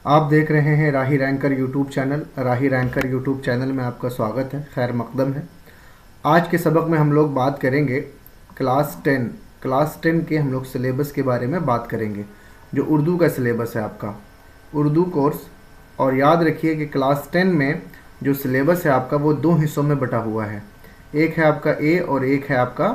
आप देख रहे हैं राही रैंकर यूट्यूब चैनल। राही रैंकर यूट्यूब चैनल में आपका स्वागत है, खैर मकदम है। आज के सबक में हम लोग बात करेंगे क्लास 10 के हम लोग सिलेबस के बारे में बात करेंगे, जो उर्दू का सिलेबस है आपका उर्दू कोर्स। और याद रखिए कि क्लास 10 में जो सिलेबस है आपका वो दो हिस्सों में बटा हुआ है, एक है आपका ए और एक है आपका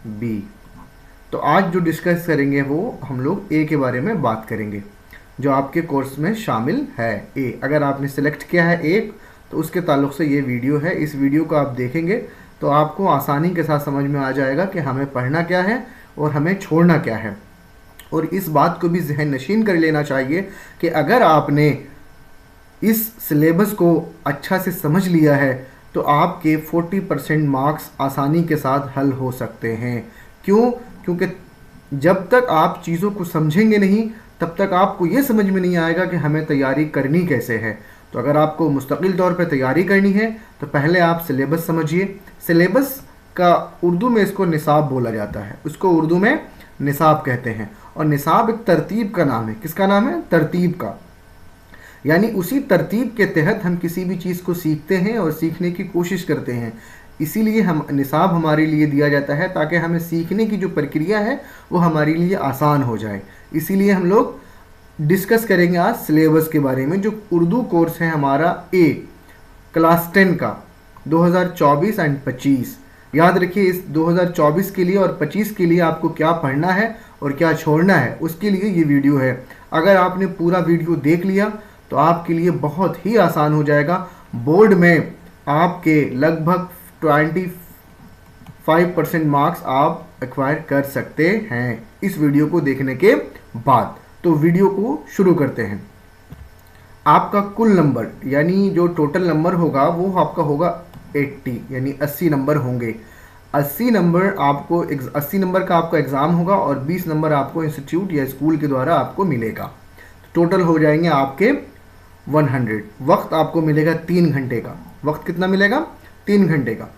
बी। तो आज जो डिस्कस करेंगे वो हम लोग ए के बारे में बात करेंगे, जो आपके कोर्स में शामिल है। ए अगर आपने सेलेक्ट किया है ए, तो उसके ताल्लुक़ से ये वीडियो है। इस वीडियो को आप देखेंगे तो आपको आसानी के साथ समझ में आ जाएगा कि हमें पढ़ना क्या है और हमें छोड़ना क्या है। और इस बात को भी जहन नशीन कर लेना चाहिए कि अगर आपने इस सिलेबस को अच्छा से समझ लिया है तो आपके 40% मार्क्स आसानी के साथ हल हो सकते हैं। क्यों? क्योंकि जब तक आप चीज़ों को समझेंगे नहीं तब तक आपको ये समझ में नहीं आएगा कि हमें तैयारी करनी कैसे है। तो अगर आपको मुस्तकिल तौर पे तैयारी करनी है तो पहले आप सिलेबस समझिए। सिलेबस का उर्दू में इसको निसाब बोला जाता है, उसको उर्दू में निसाब कहते हैं। और निसाब एक तरतीब का नाम है। किसका नाम है? तरतीब का। यानी उसी तरतीब के तहत हम किसी भी चीज़ को सीखते हैं और सीखने की कोशिश करते हैं। इसीलिए हम निसाब हमारे लिए दिया जाता है ताकि हमें सीखने की जो प्रक्रिया है वो हमारे लिए आसान हो जाए। इसीलिए हम लोग डिस्कस करेंगे आज सिलेबस के बारे में, जो उर्दू कोर्स है हमारा ए क्लास 10 का 2024 एंड 25। याद रखिए, इस 2024 के लिए और 25 के लिए आपको क्या पढ़ना है और क्या छोड़ना है, उसके लिए ये वीडियो है। अगर आपने पूरा वीडियो देख लिया तो आपके लिए बहुत ही आसान हो जाएगा। बोर्ड में आपके लगभग 25% मार्क्स आप एक्वायर कर सकते हैं इस वीडियो को देखने के बाद। तो वीडियो को शुरू करते हैं। आपका कुल नंबर यानी जो टोटल नंबर होगा वो आपका होगा 80, यानी 80 नंबर होंगे। 80 नंबर आपको 80 नंबर का आपका एग्ज़ाम होगा और 20 नंबर आपको इंस्टीट्यूट या स्कूल के द्वारा आपको मिलेगा। टोटल हो जाएंगे आपके 100। वक्त आपको मिलेगा 3 घंटे का। वक्त कितना मिलेगा? 3 घंटे का।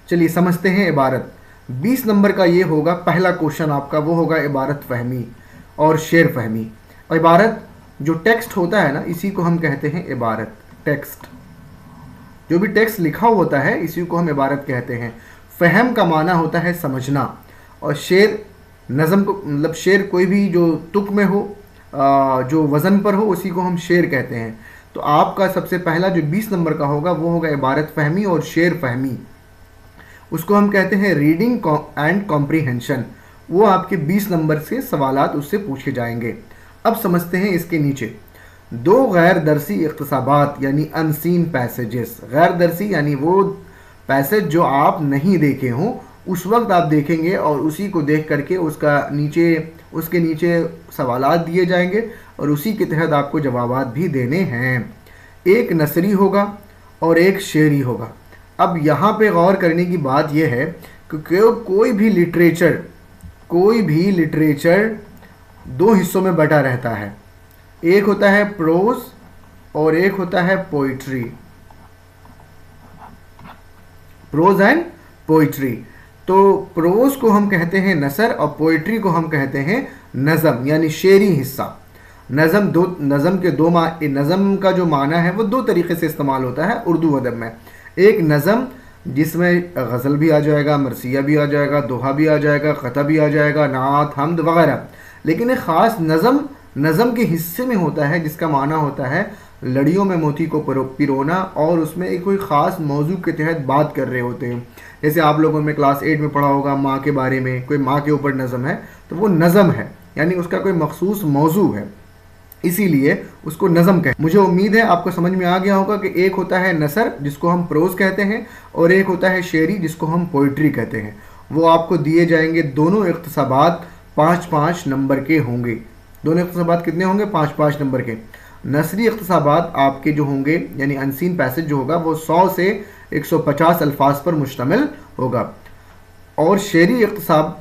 चलिए समझते हैं इबारत। 20 नंबर का ये होगा, पहला क्वेश्चन आपका वो होगा इबारत फहमी और शेर फहमी। और इबारत जो टेक्स्ट होता है ना, इसी को हम कहते हैं इबारत। टेक्स्ट, जो भी टेक्स्ट लिखा होता है इसी को हम इबारत कहते हैं। फहम का माना होता है समझना, और शेर नज़म को, मतलब शेर कोई भी जो तुक में हो, जो वज़न पर हो, उसी को हम शेर कहते हैं। तो आपका सबसे पहला जो 20 नंबर का होगा वो होगा इबारत फहमी और शेर फहमी। उसको हम कहते हैं रीडिंग एंड कॉम्प्रीहेंशन। वो आपके 20 नंबर से सवालात उससे पूछे जाएंगे। अब समझते हैं इसके नीचे दो गैर दरसी इख्तिसाबात यानी अनसीन पैसेजेस। गैर दरसी यानी वो पैसेज जो आप नहीं देखे हों, उस वक्त आप देखेंगे और उसी को देख करके उसके नीचे सवालात दिए जाएंगे और उसी के तहत आपको जवाबात भी देने हैं। एक नसरी होगा और एक शेरी होगा। अब यहाँ पे गौर करने की बात यह है कि कोई भी लिटरेचर दो हिस्सों में बटा रहता है। एक होता है प्रोज और एक होता है पोइट्री। Prose and poetry. तो प्रोज को हम कहते हैं नसर और पोइट्री को हम कहते हैं नज़म, यानी शेरी हिस्सा। नज़म का जो माना है वो दो तरीके से इस्तेमाल होता है उर्दू अदब में। एक नज़म जिसमें गज़ल भी आ जाएगा, मरसिया भी आ जाएगा, दोहा भी आ जाएगा, क़ता भी आ जाएगा, नात, हमद वगैरह। लेकिन एक ख़ास नज़म के हिस्से में होता है जिसका माना होता है लड़ियों में मोती को पिरोना, और उसमें एक कोई ख़ास मौजू के तहत बात कर रहे होते हैं। जैसे आप लोगों में क्लास 8 में पढ़ा होगा माँ के बारे में, कोई माँ के ऊपर नज़म है तो वो नज़म है, यानी उसका कोई मखसूस मौजू है, इसीलिए उसको नज़म कहते हैं। मुझे उम्मीद है आपको समझ में आ गया होगा कि एक होता है नसर जिसको हम प्रोज कहते हैं और एक होता है शेरी जिसको हम पोइट्री कहते हैं। वो आपको दिए जाएंगे। दोनों इख्तिसाबात 5-5 नंबर के होंगे। दोनों इख्तिसाबात कितने होंगे? 5-5 नंबर के। नसरी इख्तिसाबात आपके जो होंगे यानी अनसीन पैसेज जो होगा वो 100 से 150 अल्फाज पर मुश्तमिल होगा। और शेरी इख्तिसाब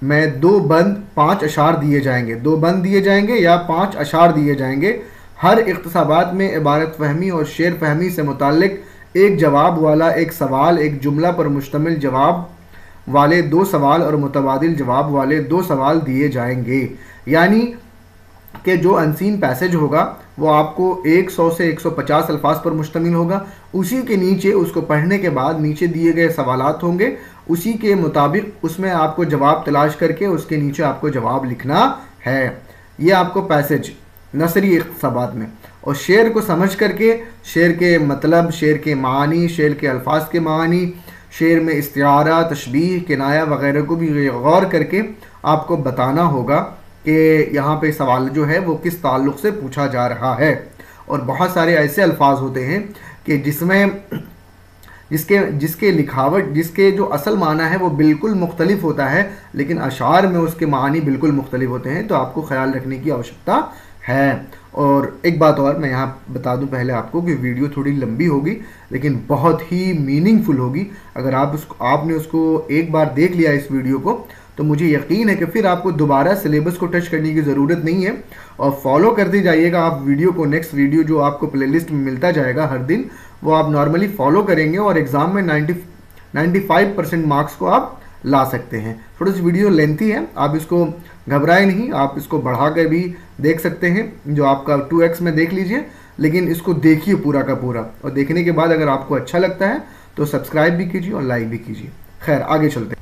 में 2 बंद 5 अशार दिए जाएंगे। 2 बंद दिए जाएंगे या 5 अशार दिए जाएंगे। हर इख्तिसाबात में इबारत फहमी और शेर फहमी से मुताल्लिक एक जवाब वाला एक सवाल, एक जुमला पर मुश्तमिल जवाब वाले 2 सवाल और मुतबादिल जवाब वाले 2 सवाल दिए जाएंगे। यानी कि जो अनसीन पैसेज होगा वो आपको 100 से 150 अल्फाज पर मुश्तमिल होगा। उसी के नीचे उसको पढ़ने के बाद नीचे दिए गए सवालात होंगे, उसी के मुताबिक उसमें आपको जवाब तलाश करके उसके नीचे आपको जवाब लिखना है। ये आपको पैसेज नसरी इक़्तिसाबात में। और शेर को समझ करके शेर के मतलब, शेर के मानी, शेर के अल्फाज के मानी, शेर में इस्तिआरा, तशबीह, किनाया वगैरह को भी गौर करके आपको बताना होगा कि यहाँ पे सवाल जो है वो किस ताल्लुक़ से पूछा जा रहा है। और बहुत सारे ऐसे अल्फाज होते हैं कि जिसमें जिसके लिखावट, जिसके जो असल माना है वो बिल्कुल मुख्तलिफ होता है, लेकिन अशार में उसके मानी बिल्कुल मुख्तलिफ होते हैं। तो आपको ख्याल रखने की आवश्यकता है। और एक बात और मैं यहाँ बता दूं पहले आपको कि वीडियो थोड़ी लंबी होगी लेकिन बहुत ही मीनिंगफुल होगी। अगर आपने उसको एक बार देख लिया इस वीडियो को, तो मुझे यकीन है कि फिर आपको दोबारा सिलेबस को टच करने की ज़रूरत नहीं है। और फॉलो करते जाइएगा आप वीडियो को। नेक्स्ट वीडियो जो आपको प्लेलिस्ट में मिलता जाएगा हर दिन, वो आप नॉर्मली फॉलो करेंगे और एग्ज़ाम में 95% मार्क्स को आप ला सकते हैं। थोड़ी सी वीडियो लेंथी है, आप इसको घबराए नहीं, आप इसको बढ़ा कर भी देख सकते हैं। जो आपका 2x में देख लीजिए, लेकिन इसको देखिए पूरा का पूरा। और देखने के बाद अगर आपको अच्छा लगता है तो सब्सक्राइब भी कीजिए और लाइक भी कीजिए। खैर आगे चलते हैं।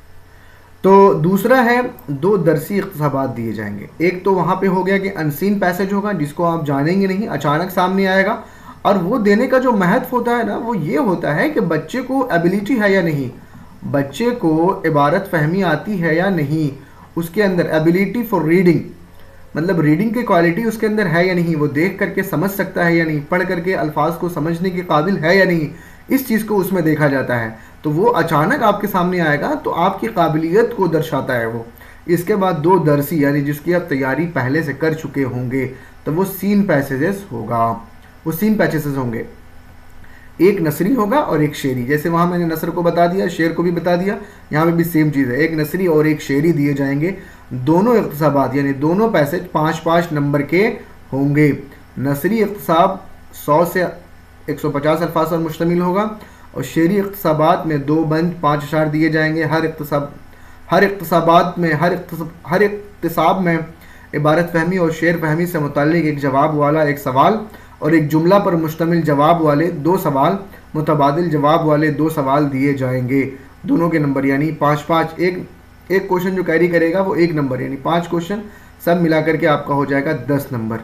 तो दूसरा है 2 दरसी इक़्तिसाबात दिए जाएंगे। एक तो वहाँ पे हो गया कि अनसीन पैसेज होगा जिसको आप जानेंगे नहीं, अचानक सामने आएगा। और वो देने का जो महत्व होता है ना, वो ये होता है कि बच्चे को एबिलिटी है या नहीं, बच्चे को इबारत फहमी आती है या नहीं, उसके अंदर एबिलिटी फॉर रीडिंग, मतलब रीडिंग की क्वालिटी उसके अंदर है या नहीं, वो देख करके समझ सकता है या नहीं, पढ़ करके अल्फाज को समझने के काबिल है या नहीं, इस चीज़ को उसमें देखा जाता है। तो वो अचानक आपके सामने आएगा तो आपकी काबिलियत को दर्शाता है वो। इसके बाद 2 दरसी यानी जिसकी आप तैयारी पहले से कर चुके होंगे, तो वो सीन पैसेजेस होगा, वो सीन पैसेजेस होंगे। एक नसरी होगा और एक शेरी। जैसे वहाँ मैंने नसर को बता दिया, शेर को भी बता दिया, यहाँ पे भी सेम चीज़ है। एक नसरी और एक शेरी दिए जाएंगे। दोनों इक़्तिसाबात यानी दोनों पैसेज 5-5 नंबर के होंगे। नसरी इक़्तिसाब 100 से 150 अल्फाज पर मुश्तमिल होगा और शेरी इक़्तिसाबात में 2 बंद 5 अशार दिए जाएंगे। हर इक़्तिसाब में इबारत फहमी और शेर फहमी से मुताल्लिक़ एक जवाब वाला एक सवाल और एक जुमला पर मुश्तमिल जवाब वाले 2 सवाल, मुतबादिल जवाब वाले 2 सवाल दिए जाएंगे। दोनों के नंबर यानी 5-5, एक क्वेश्चन जो कैरी करेगा वो 1 नंबर, यानी 5 क्वेश्चन सब मिला करके आपका हो जाएगा 10 नंबर।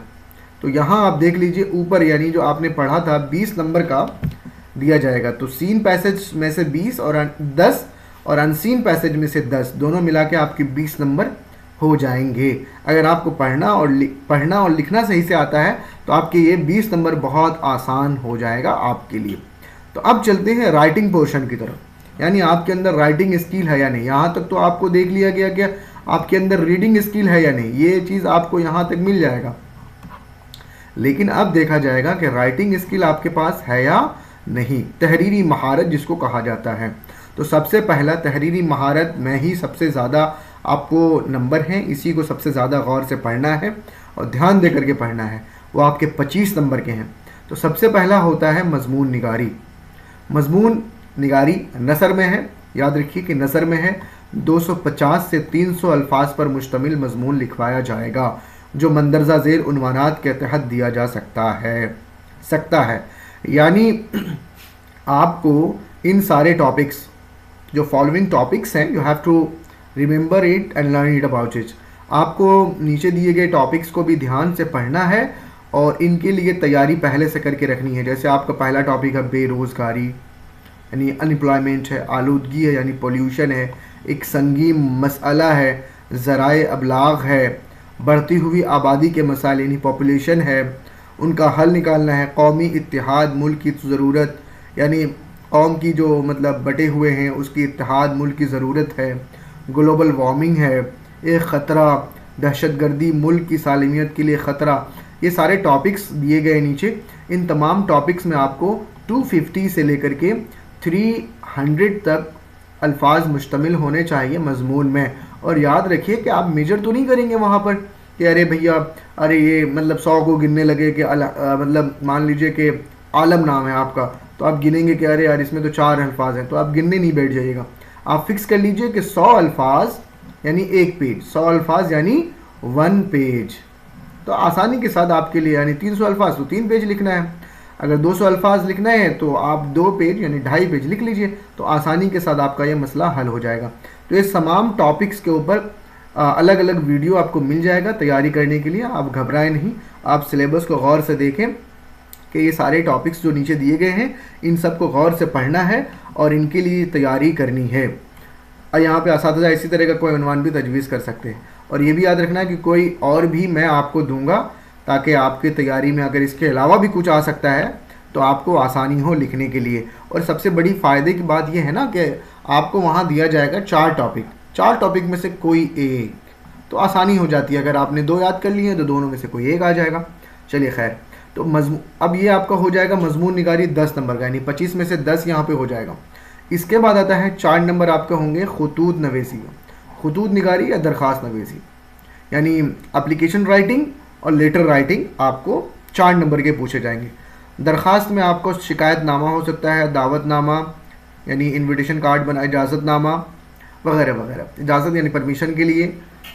तो यहाँ आप देख लीजिए ऊपर, यानी जो आपने पढ़ा था 20 नंबर का दिया जाएगा। तो सीन पैसेज में से 20 और 10 और अनसीन पैसेज में से 10, दोनों मिला के आपके 20 नंबर हो जाएंगे। अगर आपको पढ़ना और लिखना सही से आता है तो आपके ये 20 नंबर बहुत आसान हो जाएगा आपके लिए। तो अब चलते हैं राइटिंग पोर्शन की तरफ, यानी आपके अंदर राइटिंग स्किल है या नहीं। यहाँ तक तो आपको देख लिया गया कि आपके अंदर रीडिंग स्किल है या नहीं, ये चीज़ आपको यहाँ तक मिल जाएगा। लेकिन अब देखा जाएगा कि राइटिंग स्किल आपके पास है या नहीं, तहरीरी महारत जिसको कहा जाता है। तो सबसे पहला तहरीरी महारत में ही सबसे ज़्यादा आपको नंबर हैं, इसी को सबसे ज़्यादा गौर से पढ़ना है और ध्यान दे करके पढ़ना है। वो आपके 25 नंबर के हैं। तो सबसे पहला होता है मजमून निगारी। मजमून निगारी नसर में है, याद रखिए कि नसर में है। 250 से 300 अल्फाज पर मुश्तमिल मजमून लिखवाया जाएगा जो मंदरजा ज़ेर उन्वानात के तहत दिया जा सकता है। यानी आपको इन सारे टॉपिक्स, जो फॉलोइंग टॉपिक्स हैं, you have to remember it and learn it about it. आपको नीचे दिए गए टॉपिक्स को भी ध्यान से पढ़ना है और इनके लिए तैयारी पहले से करके रखनी है। जैसे आपका पहला टॉपिक है बेरोज़गारी यानी अनएम्प्लॉयमेंट है, आलूदगी है यानी पोल्यूशन है, एक संगीन मसला है, ज़राए अबलाग है, बढ़ती हुई आबादी के मसाइल यानी पॉपुलेशन है, उनका हल निकालना है, कौमी इत्तेहाद मुल्क की ज़रूरत यानी कौम की जो मतलब बटे हुए हैं उसकी इत्तेहाद मुल्क की ज़रूरत है, ग्लोबल वार्मिंग है, एक ख़तरा, दहशतगर्दी मुल्क की सालमियत के लिए ख़तरा। ये सारे टॉपिक्स दिए गए नीचे। इन तमाम टॉपिक्स में आपको 250 से लेकर के 300 तक अल्फाज मुश्तमिल होने चाहिए मजमून में। और याद रखिए कि आप मेजर तो नहीं करेंगे वहाँ पर कि अरे भैया अरे ये मतलब 100 को गिनने लगे कि मतलब मान लीजिए कि आलम नाम है आपका, तो आप गिनेंगे कि अरे यार इसमें तो 4 अल्फाज हैं, तो आप गिनने नहीं बैठ जाइएगा। आप फिक्स कर लीजिए कि 100 अल्फाज यानी 1 पेज, 100 अल्फाज यानी 1 पेज, तो आसानी के साथ आपके लिए यानी 300 अल्फाज तो 3 पेज लिखना है, अगर 200 अल्फाज लिखना है तो आप 2 पेज यानी 2.5 पेज लिख लीजिए, तो आसानी के साथ आपका ये मसला हल हो जाएगा। तो ये तमाम टॉपिक्स के ऊपर अलग अलग वीडियो आपको मिल जाएगा तैयारी करने के लिए। आप घबराएं नहीं, आप सिलेबस को गौर से देखें कि ये सारे टॉपिक्स जो नीचे दिए गए हैं इन सब को गौर से पढ़ना है और इनके लिए तैयारी करनी है। और यहाँ पे असातिज़ा इसी तरह का कोई उन्वान भी तजवीज़ कर सकते हैं, और ये भी याद रखना है कि कोई और भी मैं आपको दूंगा ताकि आपकी तैयारी में अगर इसके अलावा भी कुछ आ सकता है तो आपको आसानी हो लिखने के लिए। और सबसे बड़ी फ़ायदे की बात यह है ना कि आपको वहाँ दिया जाएगा 4 टॉपिक, 4 टॉपिक में से कोई एक, तो आसानी हो जाती है। अगर आपने 2 याद कर लिए तो दोनों में से कोई एक आ जाएगा। चलिए खैर, तो अब ये आपका हो जाएगा मजमून निगारी 10 नंबर का, यानी 25 में से 10 यहाँ पे हो जाएगा। इसके बाद आता है 4 नंबर आपके होंगे खुतूत नवेसी, खुतूत निगारी या दरख्वास्त नवेसी, यानी एप्लीकेशन राइटिंग और लेटर राइटिंग आपको 4 नंबर के पूछे जाएंगे। दरख्वास्त में आपको शिकायतनामा हो सकता है, दावतनामा यानी इनविटेशन कार्ड बना, इजाज़तनामा वगैरह वगैरह, इजाज़त यानी परमिशन के लिए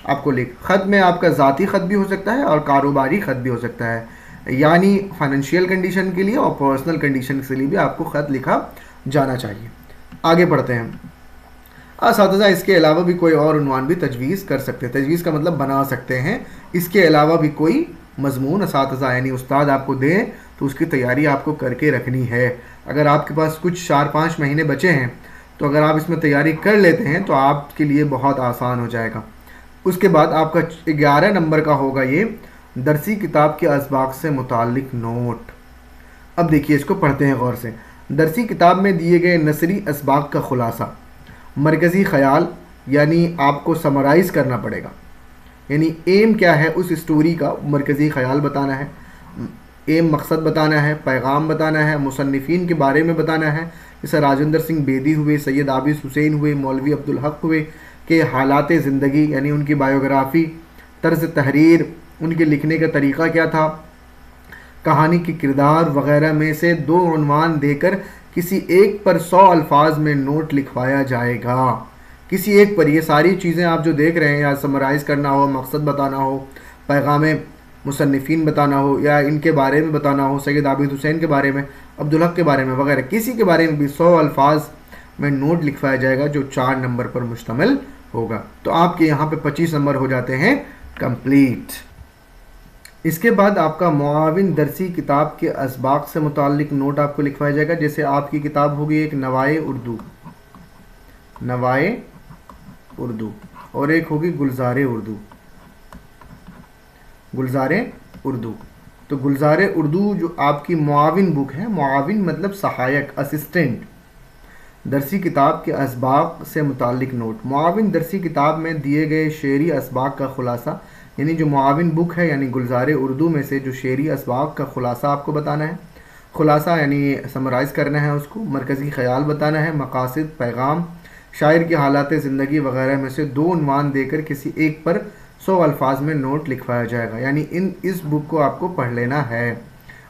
आपको लिख। ख़त में आपका ज़ाती ख़त भी हो सकता है और कारोबारी ख़त भी हो सकता है, यानी फाइनेंशियल कंडीशन के लिए और पर्सनल कंडीशन के लिए भी आपको ख़त लिखा जाना चाहिए। आगे बढ़ते हैं। असातिज़ा इसके अलावा भी कोई और उन्वान भी तजवीज़ कर सकते हैं, तजवीज़ का मतलब बना सकते हैं। इसके अलावा भी कोई मजमून असातिज़ा यानी उस्ताद आपको दें तो उसकी तैयारी आपको करके रखनी है। अगर आपके पास कुछ 4-5 महीने बचे हैं तो अगर आप इसमें तैयारी कर लेते हैं तो आपके लिए बहुत आसान हो जाएगा। उसके बाद आपका 11 नंबर का होगा ये दरसी किताब के असबाक से मुताल्लिक नोट। अब देखिए, इसको पढ़ते हैं गौर से। दरसी किताब में दिए गए नसरी असबाक का खुलासा, मरकज़ी ख़याल यानी आपको समराइज़ करना पड़ेगा, यानी एम क्या है उस स्टोरी का, मरकज़ी ख़याल बताना है, एम मकसद बताना है, पैगाम बताना है, मुसन्निफ़ीन के बारे में बताना है, जैसे राजेंद्र सिंह बेदी हुए, सैयद आबिद हुसैन हुए, मौलवी अब्दुल हक हुए, के हालात ज़िंदगी यानी उनकी बायोग्राफ़ी, तर्ज़ तहरीर, उनके लिखने का तरीक़ा क्या था, कहानी के किरदार वग़ैरह में से 2 उन्वान देकर किसी एक पर 100 अल्फाज में नोट लिखवाया जाएगा। किसी एक पर ये सारी चीज़ें आप जो देख रहे हैं, या समराइज़ करना हो, मकसद बताना हो, पैगाम मुसन्निफ़ीन बताना हो, या इनके बारे में बताना हो, सैयद आबिद हुसैन के बारे में, अब्दुल हक के बारे में वगैरह, किसी के बारे में भी 100 अल्फाज में नोट लिखवाया जाएगा जो 4 नंबर पर मुश्तमिल होगा। तो आपके यहाँ पे 25 नंबर हो जाते हैं कंप्लीट। इसके बाद आपका मुआविन दरसी किताब के असबाक से मुताल्लिक नोट आपको लिखवाया जाएगा। जैसे आपकी किताब होगी एक नवाए उर्दू, नवाए उर्दू, और एक होगी गुलज़ारे उर्दू, गुलज़ारे उर्दू। तो गुलज़ारे उर्दू जो आपकी मुआविन बुक है, मुआविन मतलब सहायक, असिस्टेंट, दरसी किताब के असबाक से मुताल्लिक नोट। मुआविन दरसी किताब में दिए गए शेरी असबाक का खुलासा, यानी जो मुआविन बुक है यानी गुलज़ारे उर्दू में से जो शेरी असबाक का खुलासा आपको बताना है, खुलासा यानी समराइज़ करना है उसको, मरकज़ी ख़याल बताना है, मकासद, पैगाम, शायर की हालात ज़िंदगी वगैरह में से 2 उन्वान देकर किसी एक पर 100 अल्फाज में नोट लिखवाया जाएगा। यानी इस बुक को आपको पढ़ लेना है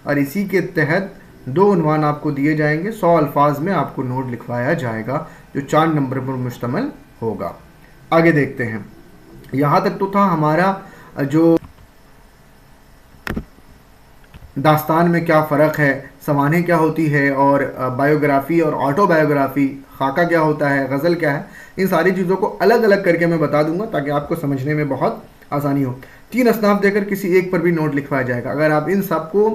और इसी के तहत 2 उन्वान आपको दिए जाएंगे, 100 अल्फाज में आपको नोट लिखवाया जाएगा जो 4 नंबर पर मुश्तमिल होगा। आगे देखते हैं। यहाँ तक तो था हमारा जो दास्तान में क्या फ़र्क है, समानें क्या होती है, और बायोग्राफ़ी और ऑटोबायोग्राफ़ी, खाका क्या होता है, गज़ल क्या है, इन सारी चीज़ों को अलग अलग करके मैं बता दूंगा ताकि आपको समझने में बहुत आसानी हो। 3 असनाफ देकर किसी एक पर भी नोट लिखवाया जाएगा। अगर आप इन सबको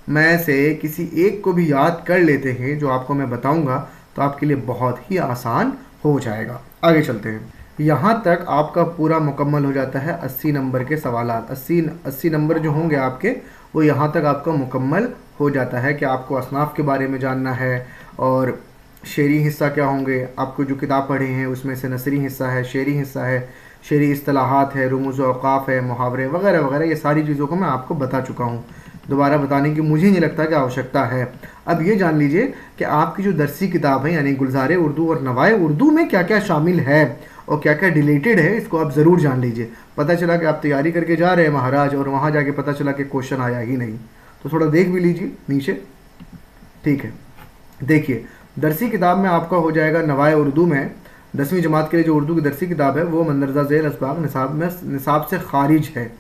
में से किसी एक को भी याद कर लेते हैं जो आपको मैं बताऊंगा तो आपके लिए बहुत ही आसान हो जाएगा। आगे चलते हैं। यहाँ तक आपका पूरा मुकम्मल हो जाता है 80 नंबर के सवालात। 80 नंबर जो होंगे आपके वो यहाँ तक आपका मुकम्मल हो जाता है कि आपको असनाफ के बारे में जानना है और शेरी हिस्सा क्या होंगे। आपको जो किताब पढ़े हैं उसमें से नसरी हिस्सा है, शेरी हिस्सा है, शेरी इस्तिलाहात है, रुमूज़ औक़ाफ़ है, मुहावरे वगैरह वगैरह, ये सारी चीज़ों को मैं आपको बता चुका हूँ। दोबारा बताने की मुझे नहीं लगता कि आवश्यकता है। अब ये जान लीजिए कि आपकी जो दरसी किताब है यानी गुलज़ारे उर्दू और नवाए उर्दू में क्या क्या शामिल है और क्या क्या डिलीटेड है, इसको आप ज़रूर जान लीजिए। पता चला कि आप तैयारी करके जा रहे हैं महाराज और वहाँ जाके पता चला कि क्वेश्चन आया ही नहीं, तो थोड़ा देख भी लीजिए नीचे, ठीक है। देखिए दरसी किताब में आपका हो जाएगा नवाए उर्दू में 10वीं जमात के लिए जो उर्दू की दरसी किताब है वो मंदरजा ज़ेल असबाक निसाब से खारिज है,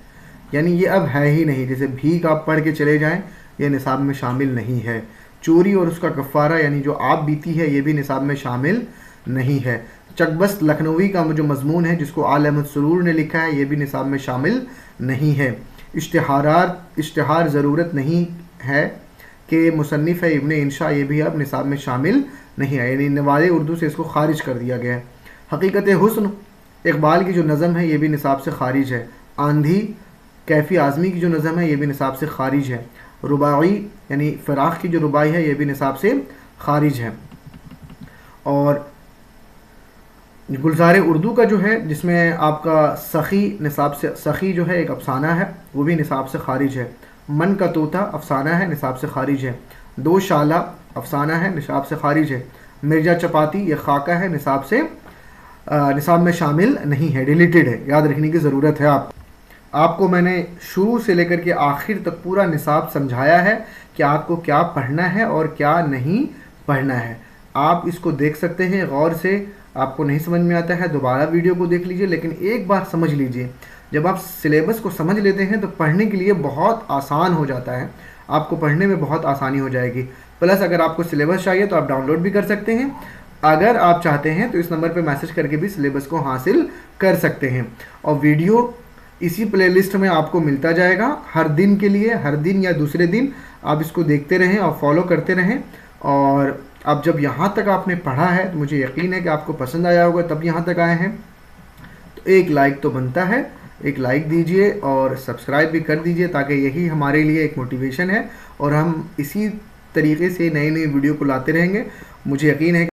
यानी ये अब है ही नहीं। जैसे भीख आप पढ़ के चले जाएं, ये निसाब में शामिल नहीं है। चोरी और उसका कफ़ारा यानी जो आप बीती है, ये भी निसाब में शामिल नहीं है। चकबस्त लखनवी का जो मजमून है जिसको आल अहमद सुरूर ने लिखा है, ये भी निसाब में शामिल नहीं है। इश्तिहार ज़रूरत नहीं है कि मुसन्निफ़ है इब्ने इंशा, ये भी अब निसाब में शामिल नहीं है, यानी नवाज़े उर्दू से इसको खारिज कर दिया गया है। हकीकत हुस्न इकबाल की जो नज़म है ये भी निसाब से खारिज है। आंधी कैफ़ी आज़मी की जो नज़म है ये भी निसाब से खारिज है। रुबाई यानी फ़राख की जो रुबाई है ये भी निसाब से खारिज है। और गुलज़ार उर्दू का जो है जिसमें आपका सखी निसाब से, सखी जो है एक अफसाना है, वो भी निसाब से खारिज है। मन का तोता अफसाना है, निसाब से खारिज है। दो शाला अफसाना है, निसाब से खारिज है। मिर्जा चपाती ये खाका है, निसाब में शामिल नहीं है, डिलीटेड है, याद रखने की ज़रूरत है। आपको मैंने शुरू से लेकर के आखिर तक पूरा निसाब समझाया है कि आपको क्या पढ़ना है और क्या नहीं पढ़ना है। आप इसको देख सकते हैं गौर से। आपको नहीं समझ में आता है दोबारा वीडियो को देख लीजिए, लेकिन एक बार समझ लीजिए, जब आप सिलेबस को समझ लेते हैं तो पढ़ने के लिए बहुत आसान हो जाता है, आपको पढ़ने में बहुत आसानी हो जाएगी। प्लस अगर आपको सिलेबस चाहिए तो आप डाउनलोड भी कर सकते हैं। अगर आप चाहते हैं तो इस नंबर पर मैसेज करके भी सिलेबस को हासिल कर सकते हैं। और वीडियो इसी प्लेलिस्ट में आपको मिलता जाएगा हर दिन के लिए, हर दिन या दूसरे दिन आप इसको देखते रहें और फॉलो करते रहें। और अब जब यहाँ तक आपने पढ़ा है तो मुझे यकीन है कि आपको पसंद आया होगा, तब यहाँ तक आए हैं। तो एक लाइक तो बनता है, एक लाइक दीजिए और सब्सक्राइब भी कर दीजिए, ताकि यही हमारे लिए एक मोटिवेशन है और हम इसी तरीके से नई नई वीडियो को लाते रहेंगे। मुझे यकीन है